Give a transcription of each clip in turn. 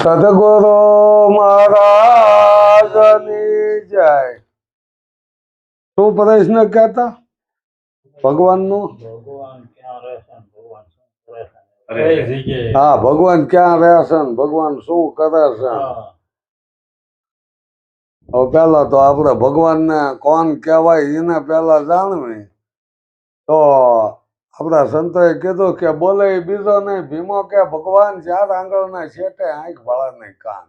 સદગુરુ મહારાજની જય. શું પ્રશ્ન કહેતા ભગવાનનું? હા, ભગવાન ક્યાં રહેશે ને ભગવાન શું કરે છે? હવે પેલા તો આપણે ભગવાનને કોણ કહેવાય એને પેલા જાણવી. તો આપણા સંતોએ કીધું કે બોલે બીજો નહીં, ભીમો કે ભગવાન ચાર આંગળના છેટે આંખ ભાળા નહીં કાન.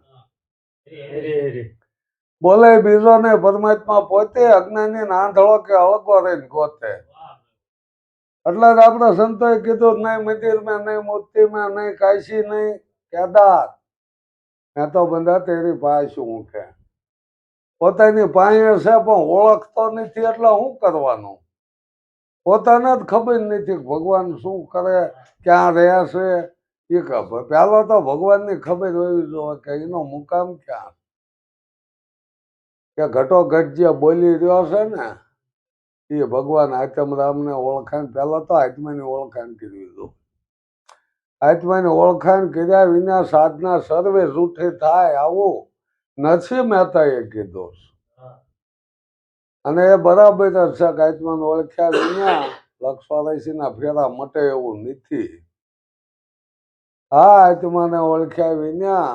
બોલે બીજો નહીં, પરમાત્મા પોતે અજ્ઞાની આંધળો કે અળગો રહીને ગોતે. એટલે જ આપણા સંતોએ કીધું નહીં મંદિરમાં, નહીં મૂર્તિમાં, નહીં કાશી, નહીં કેદાર, મેં તો બંધા તેરી પાસે શું કે પોતાની પાસે છે પણ ઓળખતો નથી એટલે શું કરવાનું? પોતાને જ ખબર નથી ભગવાન શું કરે, ક્યાં રહ્યા છે એ ખબર. પહેલો તો ભગવાનની ખબર હોવી જોઈએ કે એનો મુકામ ક્યાં, કે ઘટોઘટ જે બોલી રહ્યો છે ને એ ભગવાન આત્મરામને ઓળખાણ, પહેલા તો આત્માની ઓળખાણ કરવી જોઈએ. આત્માની ઓળખાણ કર્યા વિના સાધના સર્વે જૂઠી થાય આવું નરસિંહ મહેતાએ કીધું. અને એ બરાબર જ છે કે આત્માને ઓળખ્યા વિના 184 ફેરા મટે એવું નથી. હા, આત્માને ઓળખ્યા વિના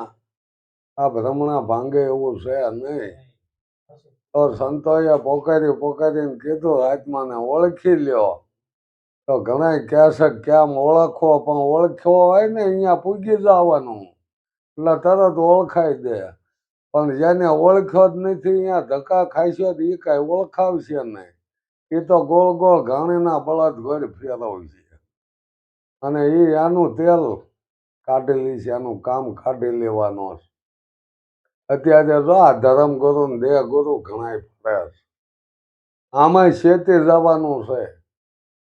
આ ભ્રમણા ભાંગે એવું છે નહીં. તો સંતોએ પોકારીને કીધું આત્માને ઓળખી લ્યો. તો ઘણા કહે છે કેમ ઓળખવો, પણ ઓળખ્યો હોય ને અહીંયા પૂગી જવાનું એટલે તરત ઓળખાઈ દે. પણ જેને ઓળખ્યો જ નથી અહીંયા ધક્કા ખાઈશો તો એ કાંઈ ઓળખાવશે નહીં. એ તો ગોળ ગોળ ઘાણીના બળદ ગોળ ફેરવશે અને એ આનું તેલ કાઢેલી છે, એનું કામ કાઢી લેવાનો છે. અત્યારે જો આ ધર્મ ગુરુ ને દેહ ગુરુ ઘણા ફરે છે. આમાં શેતી જવાનું છે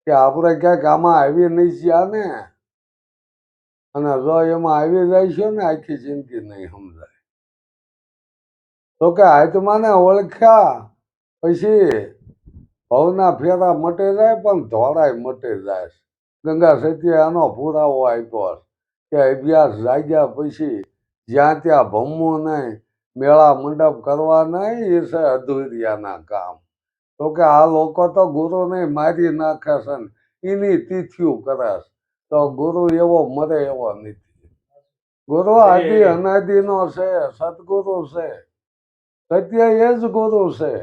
કે આપણે ક્યાંક આમાં આવી નહીં ગયા ને, અને જો એમાં આવી જાય છે ને આખી જિંદગી નહીં સમજાય. તો કે આત્માને ઓળખ્યા પછી ભવના ફેરા મટી જાય પણ ધોળાય મટી જાય. ગંગા સતીએ આનો પુરાવો આપ્યો કે અભ્યાસ જાગ્યા પછી જ્યાં ત્યાં ભમવું નહીં, મેળા મંડપ કરવા નહીં, એ છે અધૂરિયાના કામ. તો કે આ લોકો તો ગુરુને મારી નાખે છે ને એની તિથિઓ કરે છે. તો ગુરુ એવો મરે એવો નથી. ગુરુ આદિ અનાદિનો છે, સદગુરુ છે. સત્ય એ જ ગુરુ છે.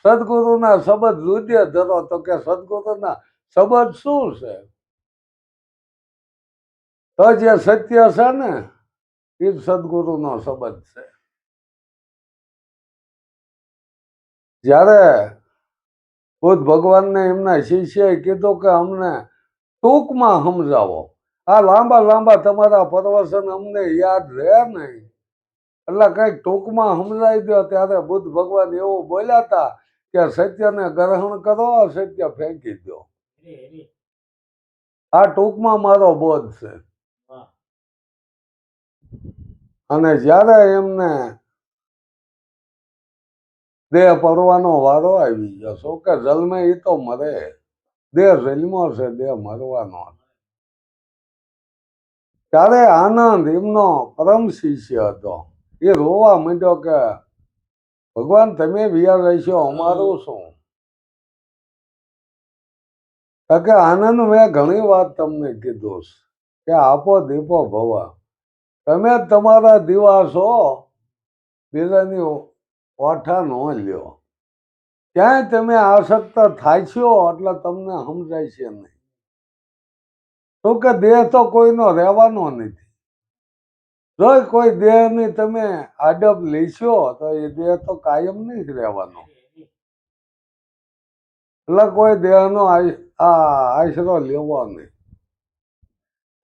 સદગુરુના શબ્દ રુદ્ય ધરો. તો કે સદગુરુના શબ્દ શું છે? તો જે સત્ય છે ને એ જ સદગુરુનો શબ્દ છે. જ્યારે બુદ્ધ ભગવાનને એમના શિષ્યએ કીધું કે અમને ટૂંકમાં સમજાવો, આ લાંબા લાંબા તમારા પ્રવચન અમને યાદ રહે નહીં, એટલે કંઈક ટૂંકમાં સમજાવી દો. ત્યારે બુદ્ધ ભગવાન એવું બોલ્યા હતા કે સત્યને ગ્રહણ કરો, અસત્ય ફેંકી દો. આ ટૂંકમાં મારો બોધ છે. અને જ્યારે એમને દેહ પડવાનો વારો આવી ગયો, શું કે જન્મે એ તો મરે, દેહ જન્મો છે, દેહ મરવાનો. ત્યારે આનંદ એમનો પરમ શિષ્ય હતો, એ રોવા માંડ્યો કે ભગવાન તમે વિયા રહેશો, અમારું શું? કે આનંદ મેં ઘણી વાત તમને કીધું કે આપો દીપો ભવા, તમે તમારા દીવા છો, બીજાની ઓઠા ન લ્યો. ક્યાંય તમે આસક્ત થાય છો એટલે તમને સમજાય છે નહીં. તો કે દેહ તો કોઈનો રહેવાનો નથી. જો કોઈ દેહની તમે આડપ લેશો તો એ દેહ તો કાયમ નહીં રહેવાનો. એટલે કોઈ દેહનો આશરો લેવો નહીં.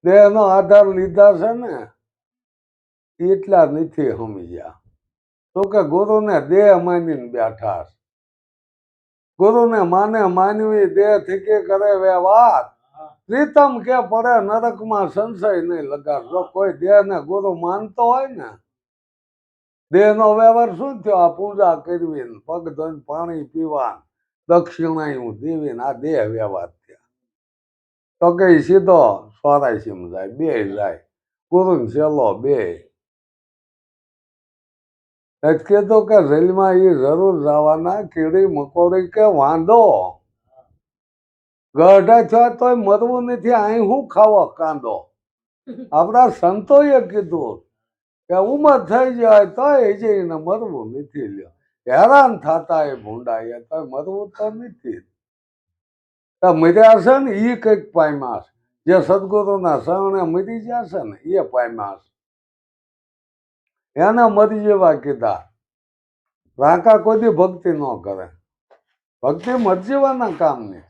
દેહનો આધાર લીધા છે ને એટલા નથી સમજ્યા. તો કે ગુરુને દેહ માનીને બેઠા. ગુરુને માને માનવી દેહ થકી કરે વ્યવહાર, પ્રીતમ કે પડે નરકમાં સંશય નહીં લગાડ. જો કોઈ દેહને ગુરુ માનતો હોય ને, દેહનો વ્યવહાર શું થયો? આ પૂજા કરવી, પગ ધોઈને પાણી પીવા, દક્ષિણાયું દેવીને આ દેહ વ્યવહાર થયા. તો કે સીધો 84 જાય, બે જાય, ગુરુ છેલ્લો બે. નથી કહેતો કે રેલમાં એ જરૂર જવાના, કીડી મકોડી કે વાંધો ગઢા થયા તોય મરવું નથી, અહીં હું ખાવો કાંદો. આપણા સંતોએ કીધું કે ઉંમર થઈ જાય તોય જઈને મરવું નથી લ્યો. હેરાન થતા એ ભૂંડા એ તોય મરવું તો નથી. મર્યા છે ને એ કંઈક પામ્યા છે, જે સદગુરુના શરણે મરી ગયા છે ને એ પામ્યા છે. એને મરી જેવા કીધા. રાકા કોઈ દી ભક્તિ ન કરે, ભક્તિ મરજીવાના કામની.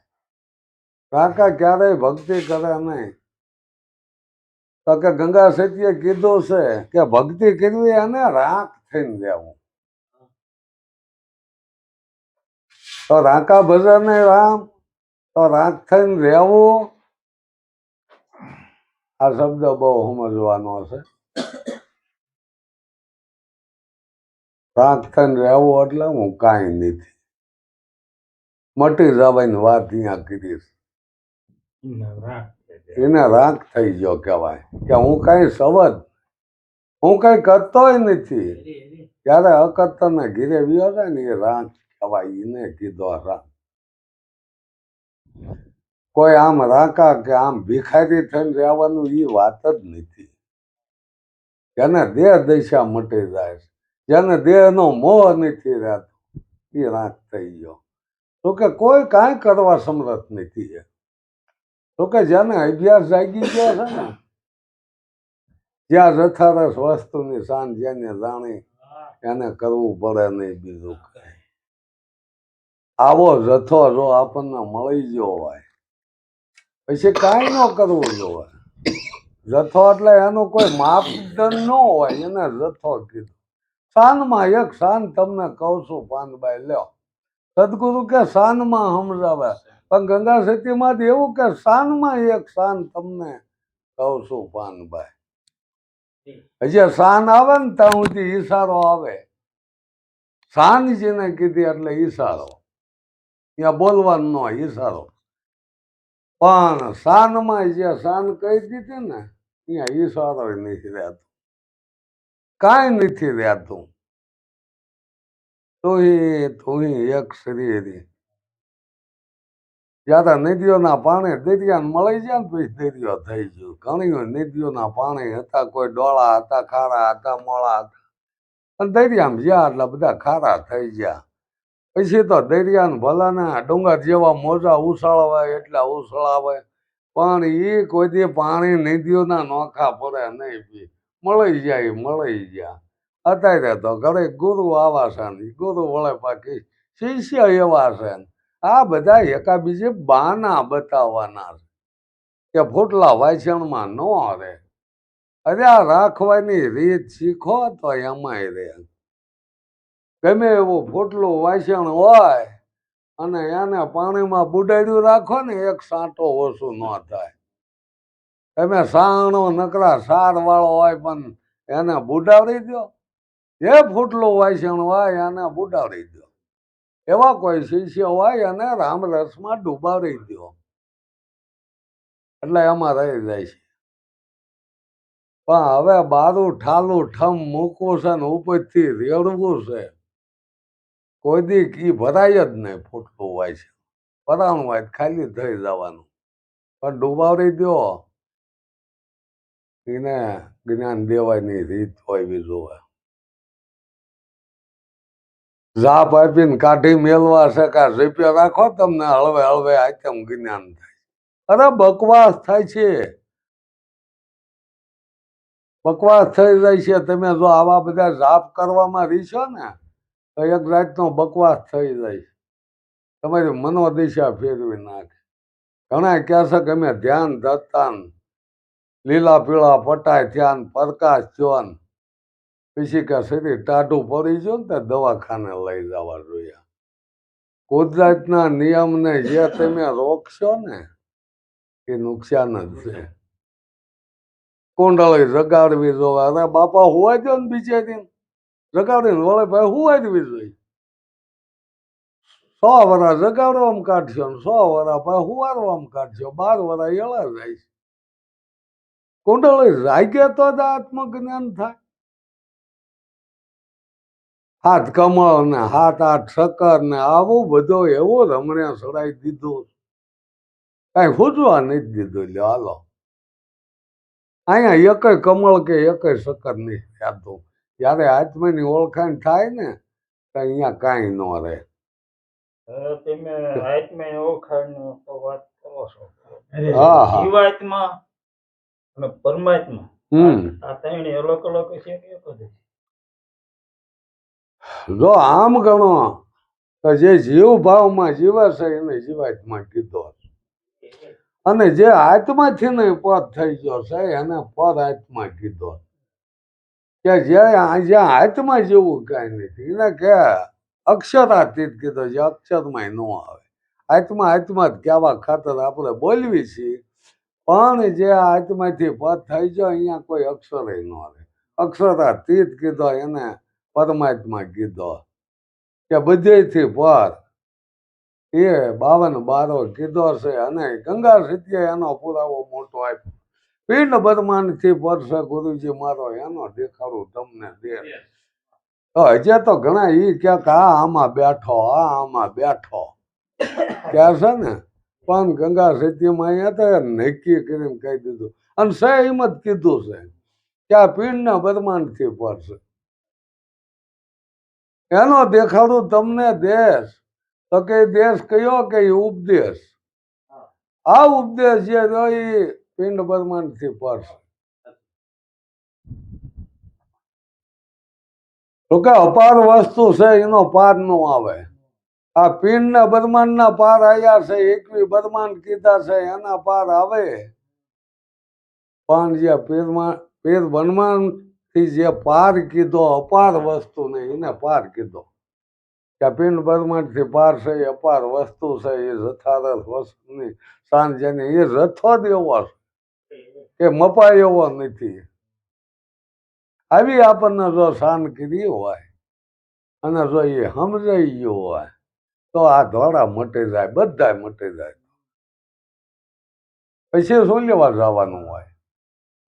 રાકા ક્યારેય ભક્તિ કરે નહીં. તો કે ગંગા સતીએ કીધું છે કે ભક્તિ કરવી એને રાખ થઈને રહેવું. તો રાકા ભજન રામ, તો રાખ થઈને રહેવું. આ શબ્દ બહુ સમજવાનો છે. રાખ થઈને રહેવું એટલે હું કાંઈ નથી, મટી જવાની વાત અહીંયા કરીશ. એને રાખ થઈ ગયો કહેવાય કે હું કઈ સવદ, હું કઈ કરતોય નથી. ત્યારે અકર્તને ઘીરે વ્યો જાય ને એ રાખ કહેવાય. એને કીધો રાખ. કોઈ આમ રાકા કે આમ ભિખારી થઈને રહેવાનું એ વાત જ નથી. જેને દેહ દશા મટી જાય છે, જેને દેહનો મોહ નથી રહેતો એ રાખ થઈ ગયો. તો કે કોઈ કાંઈ કરવા સમર્થ નથી. તો કે જેને અભ્યાસ જાગી ગયો છે ને, જ્યાં રથારસ વસ્તુની શાન જેને જાણી એને કરવું પડે નહીં બીજું કઈ. આવો જથ્થો જો આપણને મળી ગયો હોય પછી કાંઈ ન કરવું જોવે. જથ્થો એટલે એનું કોઈ માપદંડ ન હોય, એને જથ્થો કીધું. શાનમાં એક શાન તમને કહું છું પાનબાઈ લ્યો. સદગુરુ કે શાનમાં સમજાવે, પણ ગંગા સતીમાં એવું કે શાનમાં એક શાન તમને કહું છું પાનભાઈ. હજી શાન આવે ને ત્યાં સુધી ઈશારો આવે. શાન જેને કીધી એટલે ઈશારો, ત્યાં બોલવાનું ન હોય, ઈશારો. પણ શાનમાં જે શાન કહી દીધી ને ત્યાં ઈશારો નથી રહેતો, કાંઈ નથી રહેતું. તું એક શ્રી. જયારે નદીઓના પાણી દરિયાને મળી જાય ને પછી દરિયો થઈ ગયો. ઘણી નદીઓના પાણી હતા, કોઈ ડોળા હતા, ખારા હતા, મોળા હતા, અને દરિયામાં જ્યાં એટલે બધા ખારા થઈ ગયા. પછી તો દરિયાને ભલાને ડુંગર જેવા મોજા ઉછાળવાય એટલા ઉછળાવે, પણ એ કોઈ દી પાણી નદીઓના નોખા પડે નહીં. પી મળી જાય, મળી ગયા. અત્યારે તો ઘરે ગુરુ આવા છે ને ગુરુ વળે પાકી શિષ્ય એવા છે ને આ બધા એકાબીજે બહાના બતાવવાના છે કે ફૂટલા વાસણમાં ન રહે. અરે આ રાખવાની રીત શીખો તો એમાંય રે. ગમે એવું ફૂટલું વાસણ હોય અને એને પાણીમાં બુડાડ્યું રાખો ને એક સાંટો ઓછું ન થાય. તમે સાણો નકરા સાર વાળો હોય પણ એને બુડાવડી દો, જે ફૂટલું વાસણ હોય એને બુડાવડી દો. એવા કોઈ શિષ્ય હોય અને રામરસમાં ડૂબાડી દો એટલે એમાં રહી જાય છે. પણ હવે બારું ઠાલું ઠમ મૂકવું છે ને ઉપરથી રેડવું છે. કોઈ દી કી ભરાય જ નહીં. ફૂટલું હોય છે ભરાણું હોય ખાલી થઈ જવાનું, પણ ડૂબાડી દો એને જ્ઞાન દેવાની રીત હોય બીજું હોય. જાપ આપીને કાઢી મેલવા છે કે રૂપિયા રાખો તમને હળવે હળવે આઈટમ જ્ઞાન થાય. અરે બકવાસ થાય છે, બકવાસ થઈ જાય છે. તમે જો આવા બધા જાપ કરવામાં રીશો ને તો એક જાતનો બકવાસ થઈ જાય. તમારી મનોદશા ફેરવી નાખે. ઘણા કહે છે કે અમે ધ્યાન ધરતા લીલા પીળા પટાય થયા પ્રકાશ થયો ને પછી કે શરીર ટાઢું પડી ગયું ને તે દવાખાને લઈ જવા જોઈએ. કુદરતના નિયમને જે તમે રોકશો ને એ નુકસાન જ છે. કુંડળી જગાડવી જોવે. અરે બાપા હુવાઈ દો ને બિચારી જગાડીને વળે ભાઈ હુવાઈ દેવી જોઈએ. 100 વર્ષ જગાડવામાં કાઢશો ને 100 વર્ષ ભાઈ હુવારવામાં કાઢશો, 12 વર્ષ એળા જાય છે. કુંડળી જાગે તો જ આત્મજ્ઞાન થાય. હાથ કમળ ને હાથ આઠ શક્કર ને આવું બધું એવું રમણે સડાઈ દીધું, કઈ ફૂટવા નથી દીધું. લ્યો હાલો, અહીંયા એકય કમળ કે એકય શક્કર નહીં યાદું. જયારે આત્માની ઓળખાણ થાય ને તો અહીંયા કાંઈ ન રહે. તમે આત્માની ઓળખાણની તો વાત કરો છો. હા હા જીવાત્મા અને પરમાત્મા આ ત્રણે અલગ અલગ છે કે એક જ છે? જો આમ ગણો તો જે જીવ ભાવમાં જીવે છે એને જીવાત્મા કીધો, અને જે આત્માથી નહીં પદ થઈ ગયો છે એને પર આત્મા કીધો. કે જ્યાં આત્મા જેવું કાંઈ નથી એને કે અક્ષરાતીત કીધો, જે અક્ષરમાં ન આવે. આત્મા આત્મા જ કહેવા ખાતર આપણે બોલવી છીએ, પણ જે આત્માથી પદ થઈ ગયો અહીંયા કોઈ અક્ષરે ન આવે. અક્ષરાતીત કીધો એને પરમાત્મા કીધો, કે બધેથી પર એ 52 બારો કીધો છે. અને ગંગા સત્ય એનો પુરાવો મોટો આપ્યો. પિંડ બ્રહ્માંડથી પર છે ગુરુજી મારો એનો દેખાડું તમને દે. તો હજે તો ઘણા ઈ કે આમાં બેઠો આમાં બેઠો કે છે ને, પણ ગંગા સત્યમાં અહીંયા તો નક્કી કરીને કહી દીધું. અને સે એમ જ કીધું છે કે આ પિંડના બ્રહ્માંડથી પર છે. એનો દેખાડું તમને દેશ. તો કે દેશ કયો કે ઉપદેશ. આ ઉપદેશ જે એ પિંડ બ્રહ્માંડથી પર છે. તો કે અપાર વસ્તુ છે એનો પાર ન આવે. આ પિંડના બ્રહ્માંડના પાર આવ્યા છે, 21 બ્રહ્માંડ કીધા છે એના પાર આવે. પણ જે પીર બ્રહ્માંડથી જે પાર કીધો અપાર વસ્તુ ને એને પાર કીધો. કે પિંડ બ્રહ્માંડથી પાર છે એ અપાર વસ્તુ છે, એ જથારથ વસ્તુની સાંજને એ રથો જ એવો છે કે મપાય એવો નથી. આવી આપણને જો શાન કરી હોય અને જો એ સમજાઈ ગયું હોય તો આ ધોળા મટી જાય, બધા મટી જાય. પછી શું લેવા જવાનું હોય?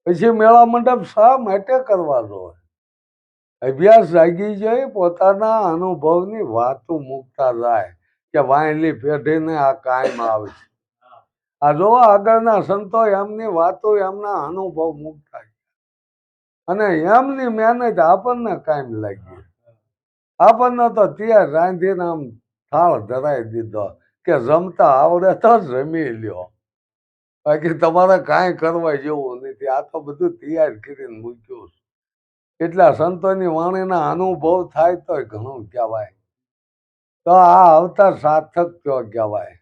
પછી મેળા મંડપ શા માટે કરવા જોઈએ? અભ્યાસ જાગી જાય, પોતાના અનુભવની વાતો મૂકતા જાય કે વાયલી પેઢીને આ કાયમ આવે છે. આ જો આગળના સંતો એમની વાતો એમના અનુભવ મૂકતા અને એમની મહેનત આપણને કાયમ લાગી. આપણને તો ત્યાં રાંધીને આમ થાળ ધરાઈ દીધો કે જમતા આવડે તો જમી લ્યો, બાકી તમારે કાંઈ કરવા જેવું નથી. આ તો બધું તૈયાર કરીને મૂક્યું. એટલા સંતોની વાણીના અનુભવ થાય તો ઘણું કહેવાય. તો આ અવતાર સાર્થક કયો કહેવાય.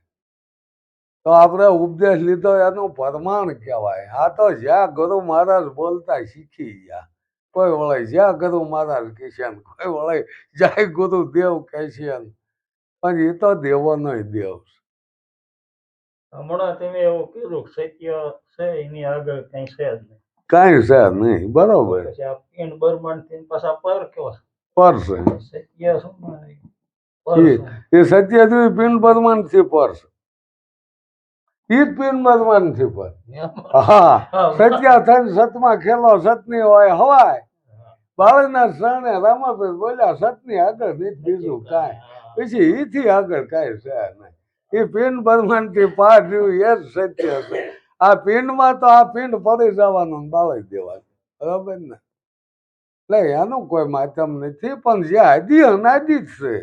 તો આપણે ઉપદેશ લીધો એનું પ્રમાણ કહેવાય. આ તો જ્યાં ગુરુ મહારાજ બોલતા શીખી ગયા. કોઈ વળે જ્યાં ગુરુ મહારાજ કહેશે, કોઈ વળે જય ગુરુદેવ કહેશે, પણ એ તો દેવોનો દેવ. હમણાં તમે એવું કીધું સત્ય છે એની આગળ કઈ છે જ નહીં. કાંઈ છે નહીં, બરોબર. પછી આ પિંડ બ્રહ્માંડથી પાછા પર કેવો પર છે સત્ય શું એ સત્ય પિંડ બ્રહ્માંડથી પર છે. ઈ જ પિંડ બ્રહ્માંડથી પર. હા, સત્ય થઈને સતમાં ખેલો સતની હોય હવાય. બાળકના શરણે રામાપીર બોલ્યા સતની આગળ નથી બીજું કાંઈ. પછી ઈથી આગળ કાંઈ છે નહીં. એ પિંડ બ્રહ્માંડથી પાર રહ્યું એ જ સત્ય છે. આ પિંડમાં તો આ પિંડ પડી જવાનું બાળી દેવાનું, બરાબર ને? એટલે એનું કોઈ માધ્યમ નથી, પણ જે આદિ અનાદિ છે,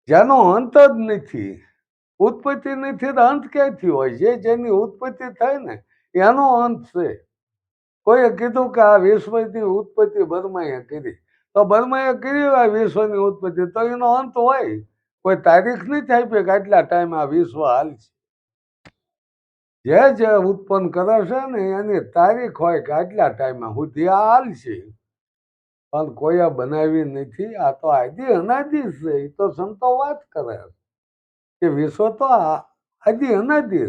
જેનો અંત જ નથી, ઉત્પત્તિ નથી તો અંત ક્યાંથી હોય? જેની ઉત્પત્તિ થાય ને એનો અંત છે. કોઈએ કીધું કે આ વિશ્વની ઉત્પત્તિ બ્રહ્માએ કરી, તો બ્રહ્માએ કરી આ વિશ્વની ઉત્પત્તિ, તો એનો અંત હોય. કોઈ તારીખ નથી આપી કે આટલા ટાઈમ આ વિશ્વ હાલશે. જે ઉત્પન્ન કરે છે ને એની તારીખ હોય કે આટલા ટાઈમ સુધી આ હાલશે, પણ કોઈએ બનાવી નથી. આ તો આદિ અનાદિ છે. એ તો સંતો વાત કરે કે વિશ્વ તો આદિ અનાદિ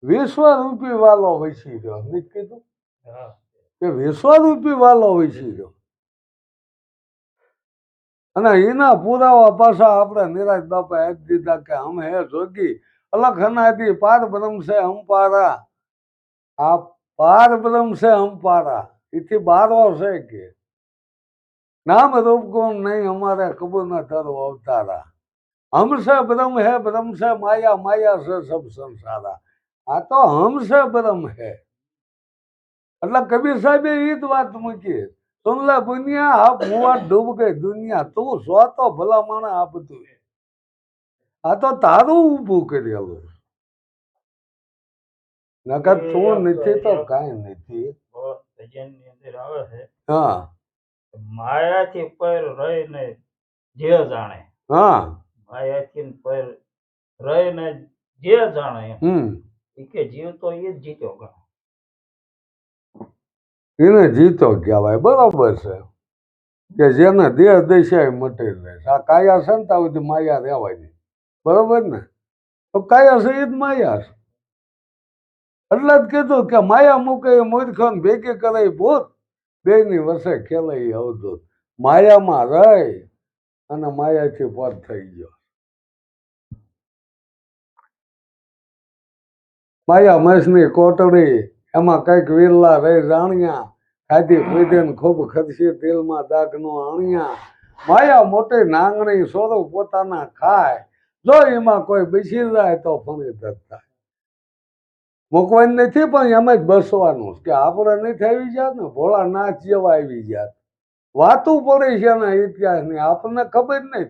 વિશ્વરૂપી વાલો વસી રહ્યો. નથી કીધું કે વિશ્વરૂપી વાલો વસી રહ્યો? અને એના પુરાવા પાછા આપણે નિરાજ બાપા આપી દીધા કે હમ હે જોગી અલખ અનાદિ પાર બ્રહ્મ છે હંપારા. આ પાર બ્રહ્મ છે હંપારા, એથી બારો છે કે નામ રૂપ ગુણ નહીં અમારે ખબર ન તારો અવતારા. હમ સે બ્રહ્મ છે માયા માયા છે સબ સંસારા. આ તો હમ સે બ્રહ્મ હે. એટલે કબીર સાહેબે એ જ વાત મૂકી. સુન લે દુનિયા આપ મુવા ડૂબ ગઈ દુનિયા તું સો તો ભલા માણા આ બધું. આ તો તારું ઊભું કરેલું. નકર તું નથી તો કાંઈ નથી. ભજનની અંદર આવે છે હા માયાથી પર રહીને જે જાણે. હા માયાથી પર રહીને જે જાણે એ કે જીવ તો એ જ જીત્યો ગણો. એને જીતો કહેવાય. બરોબર છે કે જેને દેહ દશાય મટી રહે. આ કાયા છે ને ત્યાં સુધી માયા રહેવાની. બરોબર ને? તો કાયા છે એ જ માયા છે. એટલે જ કીધું કે માયા મૂકે મૂર્ખો ભેગી કરે ભૂત બે ની વસે ખેલાઈ અવધૂત. માયામાં રહી અને માયાથી પર થઈ ગયો. માયા મસની કોટડી એમાં કઈક વિરલા રહી જાણ્યા. ખાધી પીધી ખૂબ ખર્ચી તેલમાં દાગ નો આણ્યા. માયા મોટી નાંગણી સોરું પોતાના ખાય. જો એમાં કોઈ બેસી જાય તો ફણી થાય. મૂકવાની નથી પણ એમ જ બસવાનું કે આપણે નથી આવી જાત ને ભોળા નાચ જેવા આવી જાત. વાતું પડે છે ને ઇતિહાસની આપણને ખબર નહીં.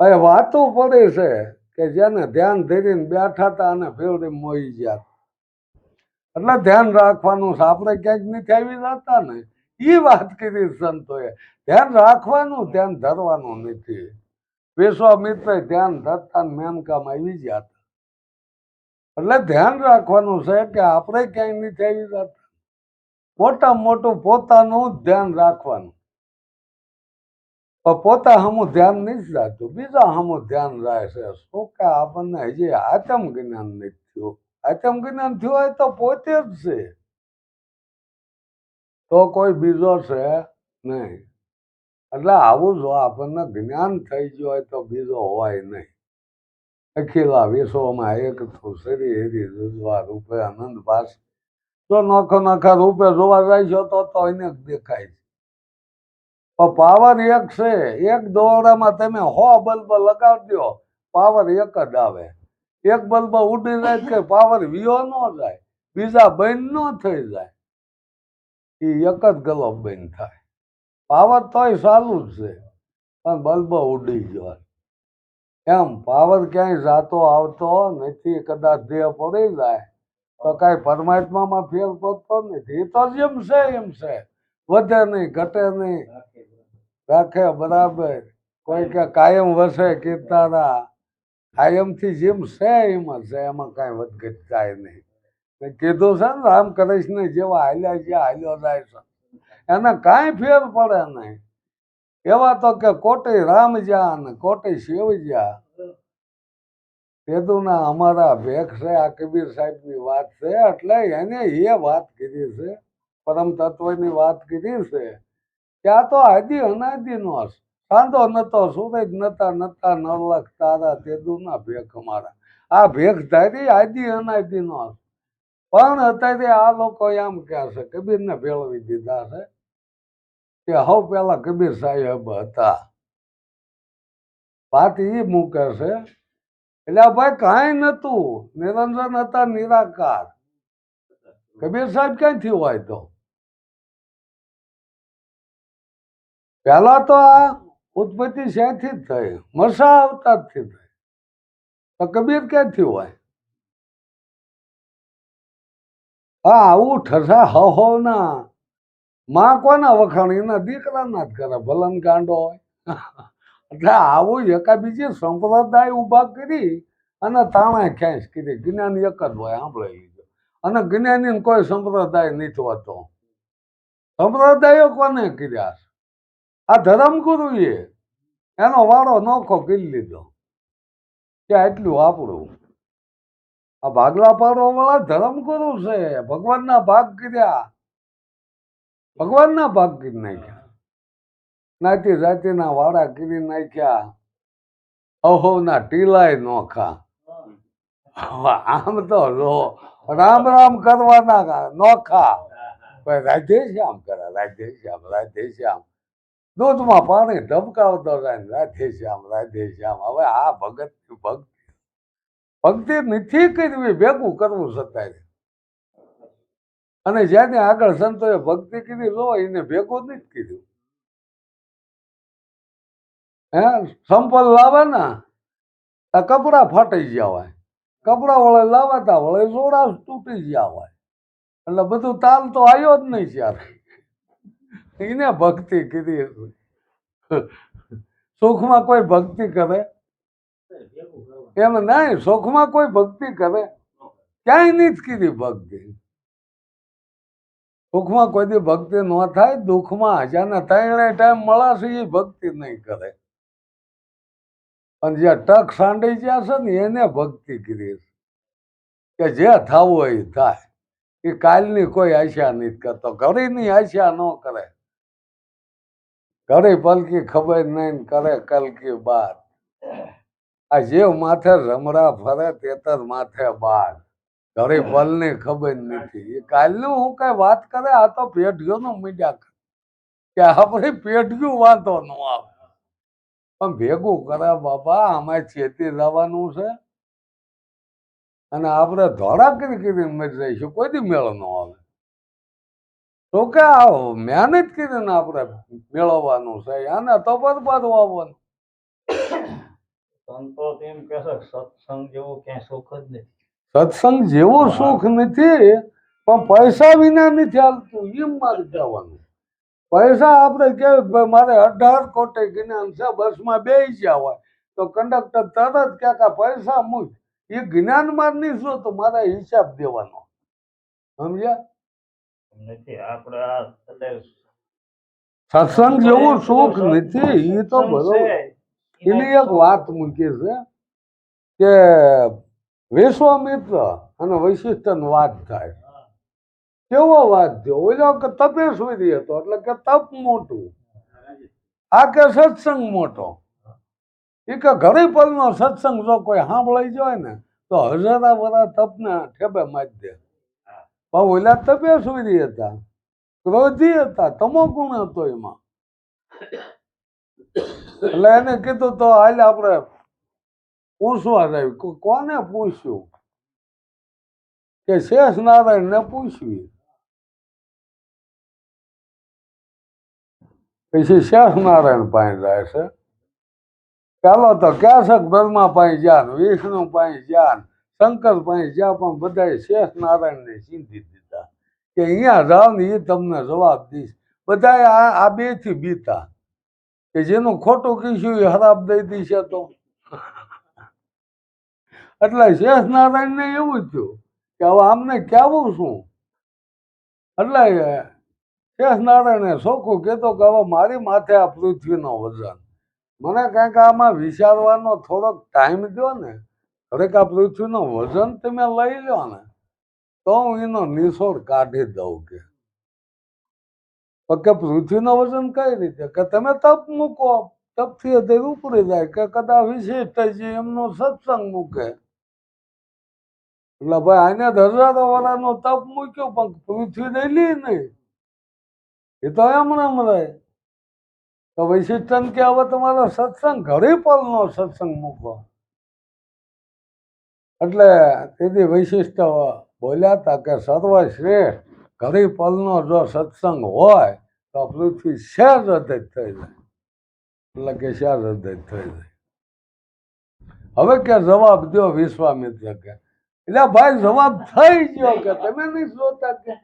ભાઈ વાતું પડે છે કે જેને ધ્યાન ધરીને બેઠા હતા અને ફેવડી મોઈ ગયા. એટલે ધ્યાન રાખવાનું છે. આપણે ક્યાંક નથી આવી જતા ને એ વાત કરી સંતોએ. ધ્યાન રાખવાનું ધ્યાન ધરવાનું નથી. વિશ્વામિત્ર ધ્યાન ધરતા મેનકામાં આવી ગયા. એટલે ધ્યાન રાખવાનું છે કે આપણે ક્યાંય નથી આવી જતા. મોટામાં મોટું પોતાનું ધ્યાન રાખવાનું. પોતા હમું ધ્યાન નથી રાખતું, બીજા હમું ધ્યાન રાખે છે. શું કે આપણને હજી આત્મ જ્ઞાન નથી થયું. આત્મ જ્ઞાન થયું હોય તો પોતે જ છે, તો કોઈ બીજો છે નહીં. એટલે આવું જો આપણને જ્ઞાન થઈ ગયું હોય તો બીજો હોય નહીં. અખિલા વિશ્વમાં એક તો શરીર હેરી જુજવા રૂપે આનંદ પાસ. જો નોખો નોખા રૂપે જોવા જાય છો તો એને જ દેખાય છે. પાવર એક છે. એક દોરડામાં તમે 100 બલ્બ લગાવજો પાવર એક જ આવે. એક બલ્બ ઉડી જાય કે પાવર વિયો ન જાય, બીજા બંધ ન થઈ જાય. એ એક જ ગલોબ બંધ થાય. પાવર તોય ચાલુ જ છે પણ બલ્બ ઉડી ગયો. એમ પાવર ક્યાંય જાતો આવતો નથી. કદાચ દેહ પડી જાય તો કઈ પરમાત્મામાં ફેર પડતો નથી. એ તો જેમ છે એમ છે, વધે નહીં ઘટે નહીં, રાખે બરાબર. કોઈ કે કાયમ વસે કીર્તારા. કાયમથી જેમ છે એમાં છે, એમાં કઈ વધઘટ થાય નહીં. કીધું છે ને રામકૃષ્ણ જેવા હાલ્યા છે હાલ્યો જાય છે, એને કાંઈ ફેર પડે નહીં. એવા તો કે કોટી રામ જા ને કોટી શિવ જા. તેદુના અમારા ભેખ છે. આ કબીર સાહેબની વાત છે. એટલે એને એ વાત કરી છે, પરમ તત્વની વાત કરી છે કે આ તો આદિ અનાદિનો છે. સાંધો નતો સૂરજ નતા નતા નવલખ તારા તેદુના ભેખ અમારા. આ ભેખ ધારી આદિ અનાદિનો છે. પણ અત્યારે આ લોકો એમ કહે છે કબીરને ભેળવી દીધા છે કે હવ પેલા કબીર સાહેબ હતા. વાત એ મૂકે છે. એટલે ભાઈ કાંઈ નતું, નિરંજન હતા, નિરાકાર. કબીર સાહેબ ક્યાંથી હોય? તો પેલા તો આ ઉત્પત્તિ શ્યાંથી જ થઈ? મસા અવતારથી થઈ. તો કબીર ક્યાંથી હોય? હા આવું ઠસા હો ના માં કોના વખાણ? એના દીકરાના જ કરે, ભલન ગાંડો હોય. એટલે આવું એકાબીજી સંપ્રદાય ઉભા કરી અને તાણા ખેંચ કરી. જ્ઞાન એક જ હોય, સાંભળી લીધો. અને જ્ઞાની કોઈ સંપ્રદાય નથી હોતો. સંપ્રદાયો કોને કર્યા? આ ધર્મગુરુએ એનો વાળો નોખો કરી લીધો કે આટલું આપણું. આ ભાગલા પાડવા વાળા ધર્મગુરુ છે. ભગવાનના ભાગ કર્યા, ભગવાનના ભાગ કરી નાખ્યા. જ્ઞાતિ જાતિના વાળા કરી નાખ્યા. અહોના ટીલાય નોખા. આમ તો જો રામ રામ કરવાના નોખા. રાધે શ્યામ કરે, રાધે શ્યામ, રાધે શ્યામ. દૂધમાં પાણી ધબકાવતો જાય ને રાધે શ્યામ રાધે શ્યામ. હવે આ ભક્તિ નથી કરવી, ભેગું કરવું છતાંય. અને જ્યાંથી આગળ સંતોએ ભક્તિ કીધી લો એને ભેગું નથી કીધું. હે સંપલ લાવે ને આ કપડા ફાટી ગયા હોય, કપડા વળે લાવતા વળે જોડા તૂટી ગયા હોય, એટલે બધું તાલ તો આવ્યો જ નહીં ત્યારે. એને ભક્તિ કીધી. સુખમાં કોઈ ભક્તિ કરે એમ નહીં, સુખમાં કોઈ ભક્તિ કરે ક્યાંય નહીં કીધી ભક્તિ. સુખમાં કોઈ દી ભક્તિ ન થાય, દુઃખમાં જેને ત્રણે ટાઈમ મળશે એ ભક્તિ નહીં કરે. અને જ્યાં ટક સાંડી ગયા છે ને એને ભક્તિ કીધી કે જે થવું હોય એ થાય. એ કાલની કોઈ આશા નથી કરતો, ઘડીની આશા ન કરે. ઘડી પલકી ખબર નહીં કરે કલકી બાદ. આ જેવ માથે રમરા ફરે તેતર માથે બાદ. ઘડી પલની ખબર નથી. એ કાલનું હું કઈ વાત કરે, આ તો પેઢીઓ નું મીડિયા કે આપણે પેઢીયું વાંધો ન આવે પણ ભેગું કરે બાપા. આમાં ચેતી જવાનું છે અને આપણે ધોળા કરી મરી રહીશું, કોઈ દી મેળો ન આવે. તો કે મહેનત કરીને આપણે મેળવવાનું છે આને તો બરબાદ આવવાનું. સંતો એમ કહે છે સત્સંગ જેવું ક્યાંય સુખ જ નથી. સત્સંગ જેવું સુખ નથી પણ પૈસા વિના નથી હાલતું. એમ મારે કહેવાનું. પૈસા આપણે કેવું મારે 18 કોટી જ્ઞાન છે, બસમાં બેસી ગયા હોય તો કંડક્ટર તરત કે પૈસા મૂક. એ જ્ઞાનમાં નહીં જોતો, મારે હિસાબ દેવાનો. સમજ્યા? નથી આપણે આ સત્સંગ જેવું સુખ નથી. એ તો બરોબર. એની એક વાત મૂકી છે કે વિશ્વામિત્ર અને વૈશિષ્ઠનો વાત થાય. કેવો વાત થયો? ઓલો કે તપેશ્વરી હતો એટલે કે તપ મોટું, આ કે સત્સંગ મોટો. એ કે ઘડી પલનો સત્સંગ જો કોઈ સાંભળી જાય ને તો 1000 વર્ષ તપને ઠેબે મારી દે. પણ ઓલા તપેશ્વરી હતા, ક્રોધી હતા, તમો ગુણ હતો એમાં. એટલે એને કીધું તો હાલ આપણે પૂછવા જાય. કોને પૂછ્યું? કે શેષ નારાયણ ને પૂછ્યું. પછી શેષ નારાયણ પાસે જાય છે. ચાલો તો ક્યાં છે બ્રહ્મા પાસે જ્ઞાન, વિષ્ણુ પાસે જ્ઞાન, શંકર પાસે જ્યાં, પણ બધા શેષ નારાયણ ને ચીંધી દીધા કે અહીંયા જાઓ ને એ તમને જવાબ દઈશ. બધા આ બે થી બીતા કે જેનું ખોટું કીધું એ હરાબ દઈ દીશે તો. એટલે શેષ નારાયણ ને એવું થયું કે હવે આમને કહેવું શું. એટલે શેષ નારાયણે ચોખ્ખું કીધું કે હવે મારી માથે આ પૃથ્વીનો વજન, મને કંઈક આમાં વિચારવાનો થોડોક ટાઈમ દો ને. ખરેખર આ પૃથ્વીનો વજન તમે લઈ લો ને તો હું એનો નિસોડ કાઢી દઉં. કે પૃથ્વીનો વજન કઈ રીતે? કે તમે તપ મૂકો, તપથી તે ઉપરી જાય. કે કદાચ વિશિષ્ટજી એમનો સત્સંગ મૂકે. એટલે ભાઈ આને 1000 વર્ષનો તપ મૂક્યો પણ પૃથ્વી નહીં લી નહીં. એ તો એમ રહે. તો વૈશિષ્ટન કે હવે તમારો સત્સંગ ઘડી પલનો સત્સંગ મૂકો. એટલે તેથી વૈશિષ્ટ બોલ્યા હતા કે સર્વશ્રેષ્ઠ ઘડી પલનો જો સત્સંગ હોય તો પૃથ્વી શેર હૃદય થઈ જાય. એટલે કે શેર હૃદય થઈ જાય. હવે કે જવાબ દો વિશ્વામિત્ર કે. એટલે ભાઈ જવાબ થઈ ગયો કે તમે નહીં જોતા કે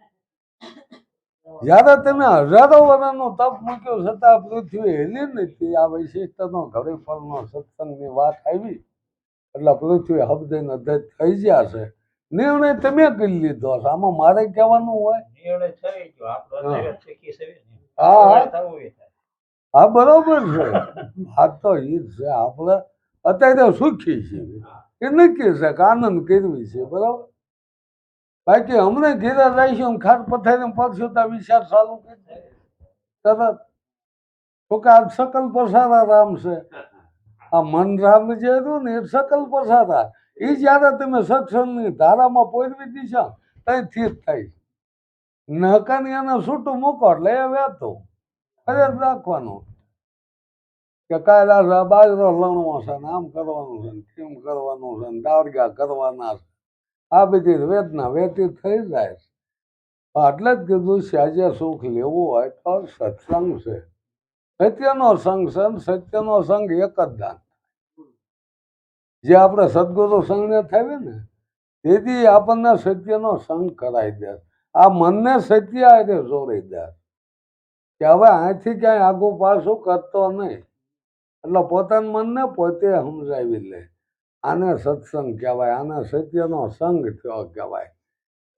જયારે તમે 1000 વર્ષનો તપ મૂક્યો છતાં પૃથ્વી હેલી નથી. આ વૈશિષ્ટનો ઘડી પલનો સત્સંગની વાત આવી એટલે પૃથ્વી હબદઈને અધ્યત થઈ ગયા છે. નિર્ણય તમે કરી લીધો છે, આમાં મારે કહેવાનું હોય? નિર્ણય થઈ ગયો આપણો. હા બરોબર છે. આ તો એ જ છે. આપણે અત્યારે સુખી છીએ એ નક્કી છે કે આનંદ કરવી છે. બરાબર. બાકી હમણાં ઘેરા રહીશું ખાટ પથારી પડશું તો વિચાર ચાલુ કરી તરત. તો કે આ સકલ પસારા રામ છે. આ મન રામ જે હતું ને એ સકલ પસારા. એ જયારે તમે સત્સંગની ધારામાં પોરવી દીશો ત્યાંથી જ થાય. નકાની એને છૂટું મૂકો એટલે એ વહેતો અરે રાખવાનું. કે કાયદા આ બાજરો લણવો છે ને આમ કરવાનું છે ને કેમ કરવાનું છે ને દાળગા કરવાના છે, આ બધી વેદના વ્યતીત થઈ જાય છે. એટલે જ કીધું સહેજે સુખ લેવું હોય તો સત્સંગ છે, સત્યનો સંગ છે ને સત્યનો સંગ એક જ દાન. જે આપણે સદગુરુ સંઘને થાય ને તેથી આપણને સત્યનો સંગ કરાવી દે, આ મનને સત્ય આજે જોડી દે કે હવે અહીંથી ક્યાંય આગું પાછું કરતો નહીં. એટલે પોતાના મનને પોતે સમજાવી લે. આને સત્સંગ કહેવાય, આને સત્યનો સંગ થયો કહેવાય.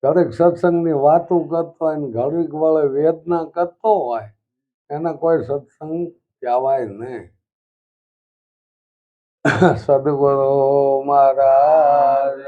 ઘડીક સત્સંગની વાતો કરતો હોય ને ઘડીક વળે વેદના કરતો હોય એને કોઈ સત્સંગ કહેવાય નહીં. સદગુરુ મહારાજ